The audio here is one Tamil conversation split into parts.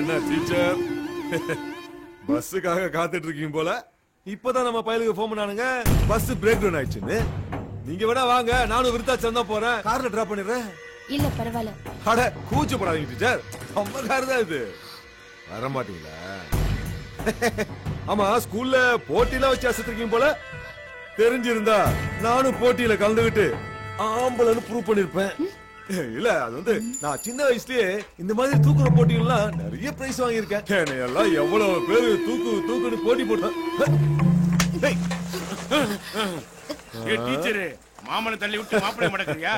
என்ன டீச்சர் பஸ்ஸுக்காக காத்துட்டு இருக்கீங்க போல. இப்பதான் நம்ம பயலுக்கு போன் பண்ணானுங்க பஸ் பிரேக் டவுன் ஆயிடுச்சுன்னு. நீங்க வேணா வாங்க, நானும் விருத்தாச்சலம் தான் போறேன், கார்ல டிராப் பண்ணிடுறேன். இல்ல பரவாயில்ல. அட கூச்சப்படாதீங்க டீச்சர், நம்ம கார் தான் இது. வர மாட்டீங்களா? ஆமா, ஸ்கூல்ல போட்டியில வச்சு அசத்திருக்கீங்க போல. தெரிஞ்சிருந்தா நானும் போட்டியில கலந்துகிட்டு ஆம்பளன்னு ப்ரூவ் பண்ணிருப்பேன். இல்ல, அது வந்து நான் சின்ன வயசுலயே இந்த மாதிரி தூக்குற போட்டிகள்லாம் நிறைய பிரைஸ் வாங்கியிருக்கேன். எல்லாம் எவ்வளவு பேரு தூக்குன்னு போட்டி போட்டேன். டீச்சரு மாமனை தள்ளி விட்டு மாப்பிளை மடக்குறியா?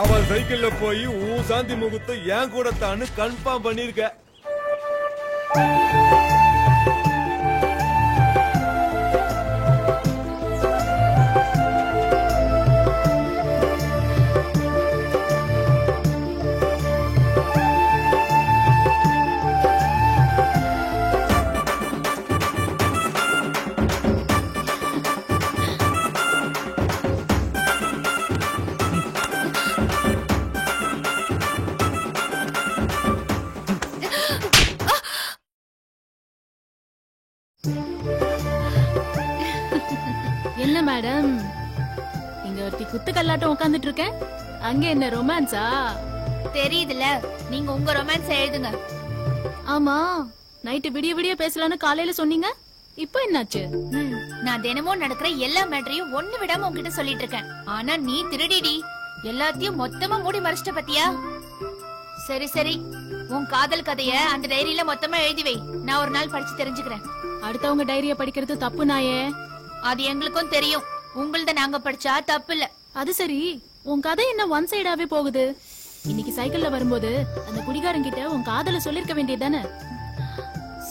அவன் சைக்கிள்ல போய் உன் சாந்தி முகத்தை ஏன் கூட தான்னு கன்ஃபார்ம் பண்ணிருக்க. என்ன மேடம், இங்க ஒருத்தி குத்து கல்லாட்டம் உட்கார்ந்துட்டு இருக்கேன், அங்க என்ன ரொமான்ஸா? தெரியுதுல, நீங்க உங்க ரொமான்ஸ் எழுதுங்க. ஆமா, நைட்டு விடிய விடிய பேசலான்னு காலையில சொன்னீங்க, இப்போ என்னாச்சு? நான் தினமும் நடக்கிற எல்லா மேட்டரையும் ஒண்ணு விடாம உன்கிட்ட சொல்லிட்டு இருக்கேன். ஆனா நீ திருடிடி, எல்லாத்தையும் மொத்தமா மூடி மறைச்சிட்ட பத்தியா? சரி சரி, உன் காதல் கதைய அந்த டைரியில மொத்தமா எழுதி வை, நான் ஒரு நாள் படிச்சு தெரிஞ்சுக்கிறேன். அடுத்தவங்க டைரிய படிக்கிறது தப்பு நாயே. அது எங்களுக்கும் தெரியும், உங்களத நாங்க படிச்சா தப்பு இல்ல. அது சரி, உன் கதை என்ன ஒன் சைடாவே போகுது? இன்னைக்கு சைக்கிள்ல வரும்போது அந்த குடிகாரன் கிட்ட உன் காதல சொல்லிருக்க வேண்டியதானே?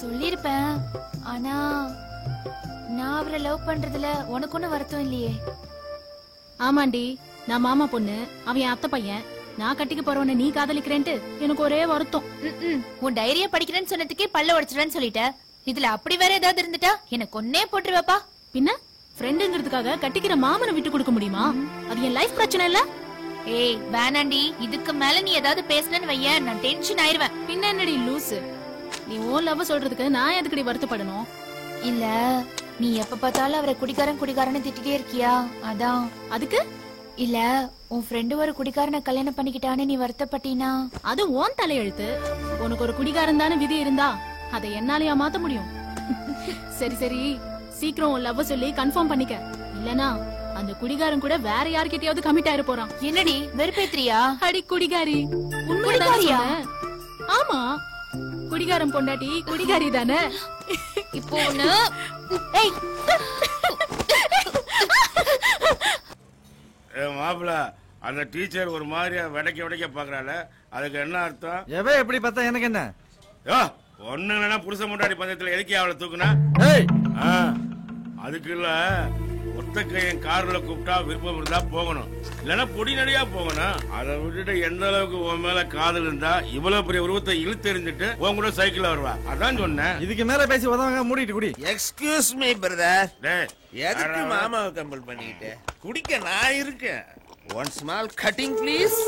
சொல்லிருப்பேன், ஆனா நான் அவரை லவ் பண்றதுல உனக்கு ஒண்ணு வருத்தம் இல்லையே? ஆமாண்டி, நான் மாமா பொண்ணு, அவன் என் அத்தை பையன். நான் கட்டிக்க போறவன நீ காதலிக்கிறேன்ட்டு எனக்கு ஒரே வருத்தம். உன் டைரிய படிக்கிறேன்னு சொன்னதுக்கே பல்ல உடைச்சிடுவேன்னு சொல்லிட்ட. இதுல அப்படி வேற ஏதாவது இருந்துட்டா எனக்கு ஒன்னே போட்டுருவாப்பா. பின்ன ஃப்ரெண்டுங்கிறதுக்காக கட்டிக்கிற மாமனை விட்டு கொடுக்க முடியுமா? அது என் லைஃப் பிரச்சனை இல்ல. ஏய் வேணாண்டி, இதுக்கு மேல நீ ஏதாவது பேசணும்னு வையேன், நான் டென்ஷன் ஆயிருவேன். பின்ன என்னடி லூசு, நீ ஓ லவ் சொல்றதுக்கு நான் எதுக்கடி வருத்தப்படணும்? இல்ல, நீ எப்ப பார்த்தாலும் அவரை குடிகாரன்னு திட்டிட்டே இருக்கியா, அதான். அதுக்கு இல்ல, உன் ஃப்ரெண்டு ஒரு குடிகாரனை கல்யாணம் பண்ணிக்கிட்டான்னு நீ வருத்தப்பட்டீனா? அது ஓன் தலையெழுத்து. உனக்கு ஒரு குடிகாரன் தானே விதி இருந்தா அதை என்னாலயா மாத்த முடியும்? சரி சரி, சீக்கிரம் உன் லவ் சொல்லி கன்ஃபார்ம் பண்ணிக்க, இல்லனா அந்த குடிகாரன் கூட வேற யார்கிட்டயாவது கமிட் ஆயிர போறான். என்னடி வெறுப்பேத்திரியா? அடி குடிகாரி, உண்மையா? ஆமா, குடிகாரன் பொண்டாட்டி குடிகாரி தானே. இப்போ ஒண்ணு. ஏய் மாப்பிள, அந்த டீச்சர் ஒரு மாதிரியா விடைக்க பாக்குறாள், அதுக்கு என்ன அர்த்தம்? எவன் எப்படி பார்த்தா எனக்கு என்ன? ஒண்ணு இல்லைன்னா புருஷ முன்னாடி பந்தயத்துல எதுக்கே அவளை தூக்குனா? அதுக்கு இல்ல, ஒத்த கையன் கார்ல கூப்பிட்டா விருப்பம் இருந்தா போகணும், இல்லன்னா பொடி நடியா போகணும். அதை விட்டுட்டு எந்த அளவுக்கு உன் மேல காதல் இருந்தா இவ்வளவு பெரிய உருவத்தை இழுத்து எறிஞ்சிட்டு உன் கூட சைக்கிள்ல வருவா? அதான் சொன்னேன். இதுக்கு மேல பேசி உதவாங்க, மூடிட்டு குடி. எக்ஸ்கியூஸ் மீ பிரதர், எதுக்கு மாமாவை கம்பல் பண்ணிக்கிட்டு? குடிக்க நான் இருக்கேன். One small cutting please.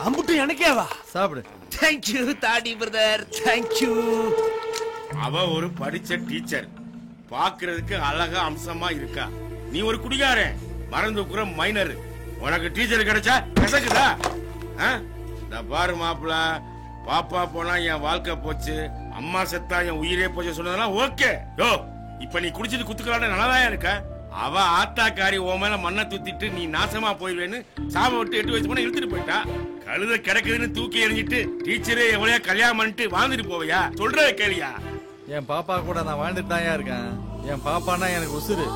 அம்புட்டு எனக்கேவா? சாப்பிடு. தேங்க்யூ தாடி பிரதர், தேங்க்யூ. அவ ஒரு படிச்ச டீச்சர், பாக்குறதுக்கு அழகா அம்சமா இருக்கா. நீ ஒரு குடிகாரன், மறந்துக்குற மைனர். உனக்கு டீச்சர் கிடைச்சா கசக்குதா? பாரு மாப்பிள, பாப்பா போனா என் வாழ்க்கை போச்சு, அம்மா செத்தா என் உயிரே போச்சு சொன்னதெல்லாம் ஓகே. யோ, இப்ப நீ குடிச்சிட்டு குத்துக்கலான்னு நல்லாதான் இருக்க. அவ ஆத்தாக்காரி உன் மேல மண்ணை தூத்திட்டு நீ நாசமா போயிடுவேன்னு சாம விட்டு 8 வயசு போன இழுத்துட்டு போயிட்டா. கழுத கிடக்குதுன்னு தூக்கி எறிஞ்சிட்டு டீச்சரே எவ்வளவு கல்யாணம் பண்ணிட்டு வாழ்ந்துட்டு போவையா? சொல்ற கேளியா? என் பாப்பா கூட நான் வாழ்ந்துட்டு தான் இருக்கேன். என் பாப்பானா எனக்கு உசுரு.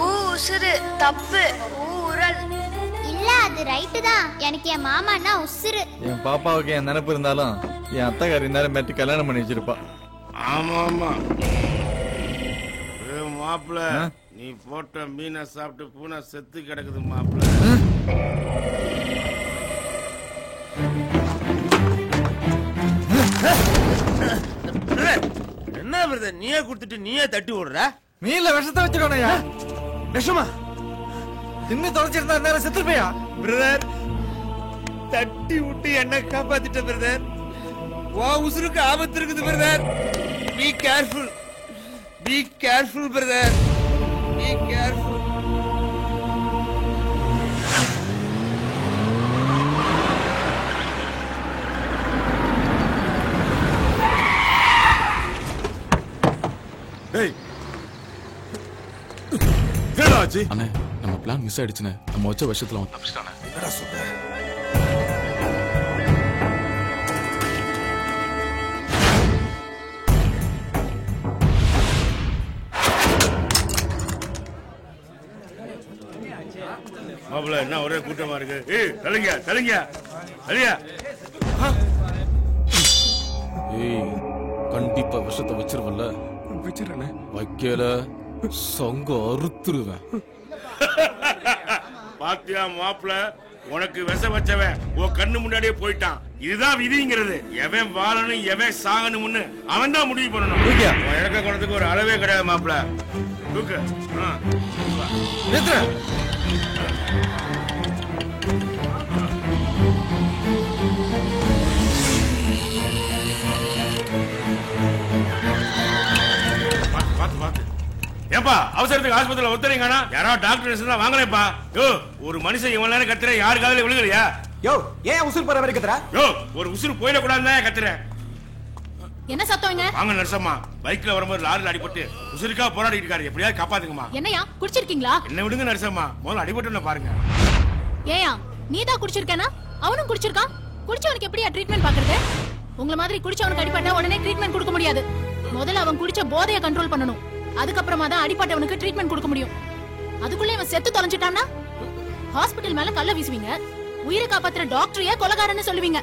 உசுரு தப்பு, உரல் இல்ல, அது ரைட்டு தான். எனக்கு என் மாமானா உசுரு. என் பாப்பாவுக்கு என் நினைப்பு இருந்தாலும் என் அத்தைக்காரி இருந்தாலும் மெட்டு கல்யாணம் பண்ணி வச்சிருப்பா. ஆமா ஆமா மாப்பிள, நீ போட்ட மீனை சாப்பிட்டு பூனை செத்து கிடக்குது மாப்பிள. என்ன பிரதர், நீயே குடுத்துட்டு நீயே தட்டி விடுற? மீன்ல விஷத்தை வச்சிருக்கோனையா? விஷமா தின்னு தொலைச்சிருந்தா நேரம் செத்துருப்பையா? பிரதர், தட்டி விட்டு என்ன காப்பாத்திட்ட பிரதர். உன் உசுருக்கு ஆபத்து இருக்குது brother. Be careful, be careful brother, be careful. டேய் என்னடா ஆச்சு? அண்ணே நம்ம பிளான் மிஸ் ஆயிடுச்சுனே. நம்ம வச்ச விஷயத்துல அவன் தப்பிச்சிட்டானே. என்னடா சொல்ற? மாப்பிள்ள என்ன ஒரே கூட்டமா இருக்கு. ஏய் தள்ளுங்க தள்ளுங்க தள்ளியா. ஏய் கண்டிப்பா விஷத்தை வச்சிருவல்ல. வச்சிரனே. வைக்கல சங்க அறுத்துருவேன். பாத்தியா மாப்பிள்ள, உனக்கு விஷ வச்சவன் உன் கண்ணு முன்னாடியே போயிட்டான். இதுதான் விதிங்கிறது. எவன் வாழணும் எவன் சாகணும்னு அவன் தான் முடிவு பண்ணணும். இறக்க குணத்துக்கு ஒரு அளவே கிடையாது மாப்பிள்ள. தூக்கு. ஏப்பா அவசரத்துக்கு ஆஸ்பத்திரியில ஒருத்தரையும் யாராவது டாக்டர் வாங்கலேப்பா. யோ ஒரு மனுஷன் இவன் நேரம் கத்துற யாரு காதல விழுகலையா? யோ ஏன் உசுர் போற வரைக்கும் கத்துற? யோ ஒரு உசுறு போயிடக்கூடாதுதான் கத்துறேன். என்ன சத்தம்ங்க? வாங்க நர்சம்மா, பைக்ல வரும்போது லாரில அடிபட்டு உசுருக்கா போராடிட்டு இருக்காரு. எப்படியாவது காப்பாத்துங்கம்மா. என்னையா குடிச்சிருக்கீங்களா? என்ன விடுங்க நர்சம்மா, முதல்ல அடிபட்டு பாருங்க. ஏயா நீதான் குடிச்சிருக்கேனா? அவனும் குடிச்சிருக்கான். குடிச்சவனுக்கு எப்படியா ட்ரீட்மெண்ட் பாக்குறது? உங்கள மாதிரி குடிச்சவனுக்கு அடிபட்டா உடனே ட்ரீட்மெண்ட் கொடுக்க முடியாது. முதல்ல அவன் குடிச்ச போதைய கண்ட்ரோல் பண்ணணும். அதுக்கப்புறமா தான் அடிபட்டவனுக்கு ட்ரீட்மெண்ட் கொடுக்க முடியும். அதுக்குள்ள இவன் செத்து தொலைஞ்சிட்டான்னா ஹாஸ்பிடல் மேல கல்ல வீசுவீங்க. உயிரை காப்பாத்துற டாக்டரையே கொலைகாரன்னு சொல்லுவீங்க.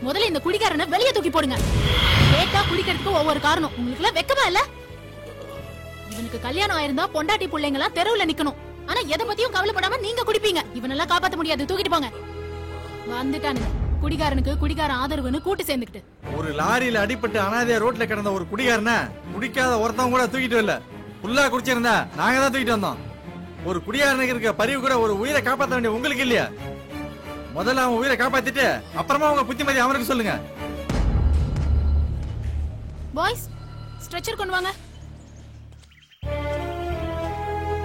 முதல்ல இந்த குடிகாரனை வெளியே தூக்கி போடுங்க. கேட்டா குடிக்கிறதுக்கு ஒவ்வொரு காரணம். உங்களுக்கு எல்லாம் வெக்கமா இல்ல? இவனுக்கு கல்யாணம் ஆயிருந்தா பொண்டாட்டி பிள்ளைங்க எல்லாம் தெருவுல நிக்கணும். ஆனா எதை பத்தியும் கவலைப்படாம நீங்க குடிப்பீங்க. இவனெல்லாம் காப்பாத்த முடியாது, தூக்கிட்டு போங்க. வந்துட்டானுங்க குடிகாரனுக்கு குடிகார ஆதரவுன்னு கூட்டு சேர்ந்துக்கிட்டு. ஒரு லாரியில அடிபட்டு அனாதையா ரோட்ல கிடந்த ஒரு குடிகாரன குடிக்காத ஒருத்தவங்க கூட தூக்கிட்டு வரல. ஃபுல்லா குடிச்சிருந்தா நாங்க தான் தூக்கிட்டு வந்தோம். ஒரு குடிகாரனுக்கு இருக்க பரிவு கூட ஒரு உயிரை காப்பாற்ற வேண்டிய உங்களுக்கு இல்லையா? முதல்ல அவன் உயிரை காப்பாத்திட்டு அப்புறமா உங்க புத்திமதி அவனுக்கு சொல்லுங்க. பாய்ஸ் ஸ்ட்ரெச்சர் கொண்டு வாங்க.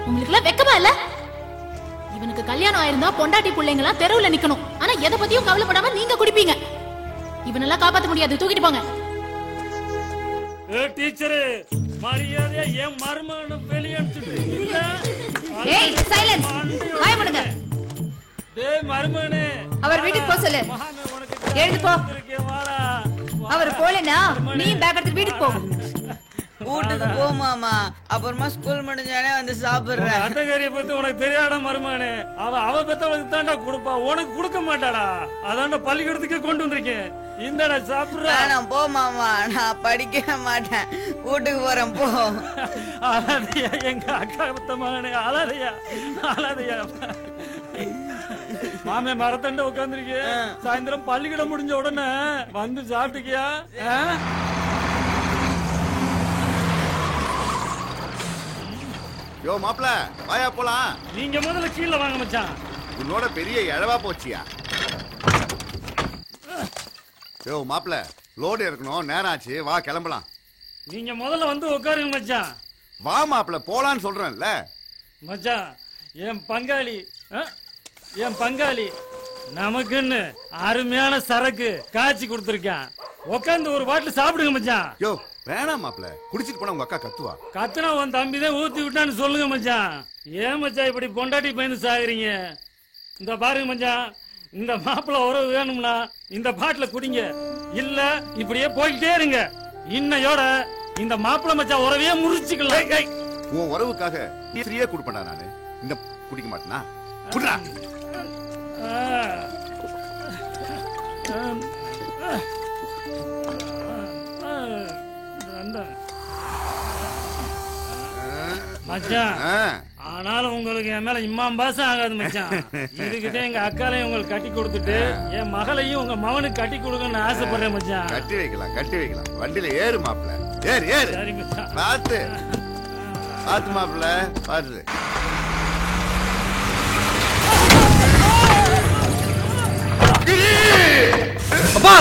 உங்களுக்கு எல்லாம் வெக்கமா இல்ல? இவனுக்கு கல்யாணம் ஆயிருந்தா பொண்டாட்டி பிள்ளைங்க எல்லாம் தெருவுல நிக்கணும். ஆனா எதை பத்தியும் கவலைப்படாம நீங்க குடிப்பீங்க. இவனெல்லாம் காப்பாத்த முடியாது, தூக்கிட்டு போங்க. டீச்சர் மரியாதையா என் மருமகனை வெளியே அனுப்பிச்சுட்டு. ஏய் சைலன்ஸ், வாய மூடுங்க. டேய் மருமகனே, அவர் வீட்டுக்கு போ சொல்லு. எழுந்து போ. அவர் போலனா நீ பேக் எடுத்து வீட்டுக்கு போ. வீட்டுக்கு போ மாமா, அப்புறமா ஸ்கூல் முடிஞ்சானே வந்து சாப்பிடுறேன். அட்டகாரிய பத்தி உனக்கு தெரியாத மருமகனே, அவ பெத்தவளுக்கு தாண்டா கொடுப்பா, உனக்கு கொடுக்க மாட்டாடா. அதான்டா பள்ளிக்கூடத்துக்கே கொண்டு வந்திருக்கேன். இந்தடா சாப்பிடுற. நான் போ மாமா, நான் படிக்க மாட்டேன், வீட்டுக்கு போறேன் போ. அழாதையா எங்க அக்கா பத்த மகனே, அழாதையா அழாதையா. மாமே மரத்தண்ட உட்காந்துருக்கே, சாயந்தரம் பள்ளிக்கூடம் முடிஞ்ச உடனே வந்து சாப்பிட்டுக்கியா? யோ மாப்ள வாயா போலாம். நீங்க முதல்ல கீழே வாங்க மச்சான். உன்னோட பெரிய இழவா போச்சியா? யோ மாப்ள லோடு இருக்கணும், நேரம் ஆச்சு, வா கிளம்பலாம். நீங்க முதல்ல வந்து உட்காருங்க மச்சான். வா மாப்ள போலான்னு சொல்றேன்ல மச்சான். என் பங்காளி நமக்குன்னு அருமையான சரக்கு காய்ச்சி கொடுத்துருக்கான். உட்காந்து ஒரு பாட்டில் சாப்பிடுங்க மச்சான். யோ வேணாம் மாப்ள, குடிச்சிட்டு போனா உங்க அக்கா கத்துவா. கத்துனா உன் தம்பி தான் ஊத்தி விட்டான்னு சொல்லுங்க மச்சான். ஏன் மச்சான் இப்படி பொண்டாட்டி பயந்து சாகுறீங்க? இந்த பாருங்க மச்சான், இந்த மாப்பிள்ள உறவு வேணும்னா இந்த பாட்டில குடிங்க, இல்ல இப்படியே போய்கிட்டே இருங்க. இன்னையோட இந்த மாப்பிள்ள மச்சான் உறவையே முறிச்சுக்கலாம். உன் உறவுக்காக ஃப்ரீயா குடுப்பேன்டா நானு. இந்த குடிக்க மாட்டேனா? குடுறா. மச்சான், ஆனாலும் உங்களுக்கு என் மேல இம்மாம் பாசம் ஆகாது மச்சான். இதுகிட்ட எங்க அக்காலையும் உங்களுக்கு கட்டி கொடுத்துட்டு என் மகளையும் உங்க மகனுக்கு கட்டி கொடுக்கணும்னு ஆசைப்படுறேன் மச்சான். கட்டி வைக்கலாம் கட்டி வைக்கலாம். வண்டியில ஏறு மாப்ள, ஏறு ஏறு. சரி மச்சான். பாத்து பாத்து மாப்ள, பாத்து. அப்பா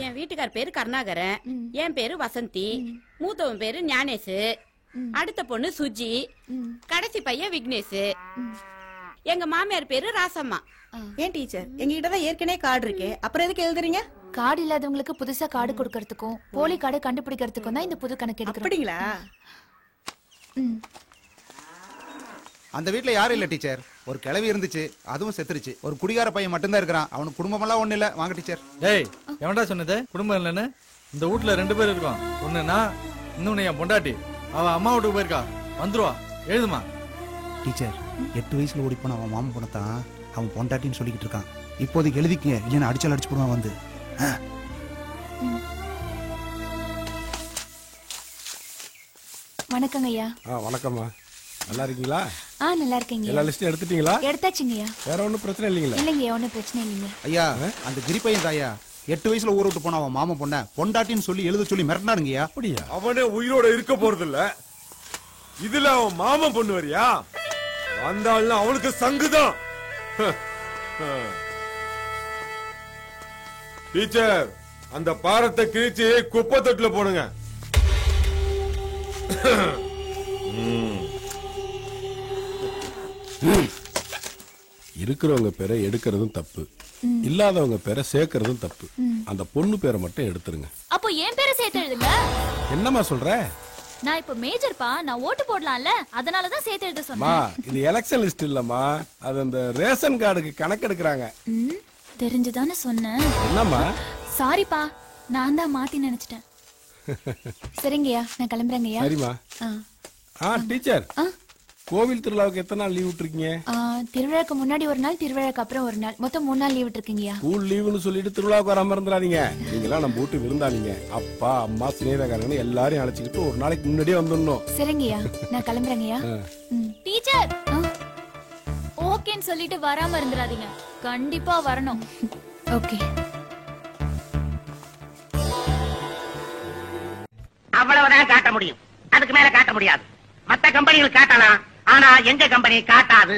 என் வீட்டுக்கார் பேரு கருணாகரன், என் பேரு வசந்தி, மூத்தவன் பேரு ஞானேஷ், அடுத்த பொண்ணு சுஜி, கடைசி பையன் விக்னேஷ். எங்க மாமியார் பேரு ராசம்மா. ஏன் டீச்சர், எங்ககிட்ட தான் ஏற்கனவே கார்டு இருக்கு, அப்புறம் எதுக்கு எழுதுறீங்க? கார்டு இல்லாதவங்களுக்கு புதுசா கார்டு கொடுக்கறதுக்கும் போலி கார்டு கண்டுபிடிக்கிறதுக்கும் தான் இந்த புது கணக்கு எடுக்கிறோம். அப்படிங்களா? அந்த வீட்ல யாரும் இல்ல டீச்சர். ஒரு கிழவி இருந்துச்சு, அதுவும் செத்துருச்சு. ஒரு குடிகார பையன் மட்டும்தான் இருக்கிறான். அவனுக்கு குடும்பமெல்லாம் ஒண்ணு இல்ல. வாங்க டீச்சர். டேய், எவன்டா சொன்னது குடும்பம் இல்லைன்னு? இந்த வீட்ல 2 பேர் இருக்கோம். ஒண்ணுனா இன்னொன்னு என் பொண்டாட்டி. அவ அம்மா வீட்டுக்கு போயிருக்கா, வந்துருவா. எழுதுமா. டீச்சர், 8 வயசுல ஓடி போன அவன் மாமன் பொண்ணத்தான் அவன் பொண்டாட்டின்னு சொல்லிக்கிட்டு இருக்கான். இப்போதைக்கு எழுதிக்க, இல்லைன்னா அடிச்சால் அடிச்சு போடுவான் வந்து. வணக்கங்க ஐயா. வணக்கம்மா. நல்லா இருக்கீங்களா? நல்லா இருக்கீங்க. எல்லா லிஸ்டும் எடுத்துட்டீங்களா? எடுத்தாச்சுங்கய்யா. வேற ஒன்றும் பிரச்சனை இல்லைங்களா? இல்லைங்கய்யா, ஒன்றும் பிரச்சனை இல்லைங்க. ஐயா, அந்த கிரி பையன் தாயா 8 வயசுல ஊரை விட்டு போன அவன் மாமன் பொண்ண பொண்டாட்டின்னு சொல்லி எழுத சொல்லி மிரட்டினாருங்கய்யா. அப்படியா? அவனே உயிரோட இருக்க போறது இல்ல. இதுல அவன் மாமன் பொண்ணு வரியா? வந்தாள்னா அவனுக்கு சங்குதான். டீச்சர், அந்த பாரத்தை கிழிச்சு குப்பை தொட்டில போடுங்க. இருக்கிறவங்க பேரை எடுக்கிறதும் தப்பு, இல்லாதவங்க பேரை சேர்க்கறதும் தப்பு. அந்த பொண்ணு பேரை மட்டும் எடுத்துருங்க. அப்போ என் பேரை சேர்த்து எழுதுங்க. என்னம்மா சொல்ற? நான் இப்ப மேஜர்ப்பா, நான் ஓட்டு போடலாம்ல, அதனாலதான் சேர்த்து எழுத மா, சொன்னேன். இது எலெக்ஷன் லிஸ்ட் இல்லம்மா, அது அந்த ரேஷன் கார்டுக்கு கணக்கெடுக்கிறாங்க. தெரிஞ்சுதானே சொன்னேன். என்னம்மா? சாரிப்பா, நான் தான் மாத்தி நினைச்சிட்டேன். சரிங்கய்யா, நான் கிளம்புறேங்கய்யா. சரிம்மா. டீச்சர், கோவில் திருவிழாவுக்கு எத்தனை நாள் லீவ் விட்டுருக்கீங்க? திருவிழாக்கு முன்னாடி ஒரு நாள், திருவிழாக்கு அப்புறம் ஒரு நாள், மொத்தம் 3 நாள் லீவ் விட்டுருக்கீங்கய்யா. ஸ்கூல் லீவுன்னு சொல்லிட்டு திருவிழாவுக்கு வராம இருந்துடாதீங்க. நீங்களாம் நம்ம வீட்டு விருந்தாளிங்க. அப்பா, அம்மா, சிநேகிதக்காரங்க எல்லாரையும் அழைச்சிக்கிட்டு ஒரு நாளைக்கு முன்னாடியே வந்துடணும். சரிங்கய்யா, நான் கிளம்புறேங்கய்யா. டீச்சர், ஓகேன்னு சொல்லிட்டு வராம இருந்துடாதீங்க. கண்டிப்பா வரணும். ஓகே. அவ்வளவுதான் காட்ட முடியும், அதுக்கு மேல காட்ட முடியாது. மத்த கம்பெனிகள் காட்டலாம், ஆனா எங்க கம்பெனி காட்டாது.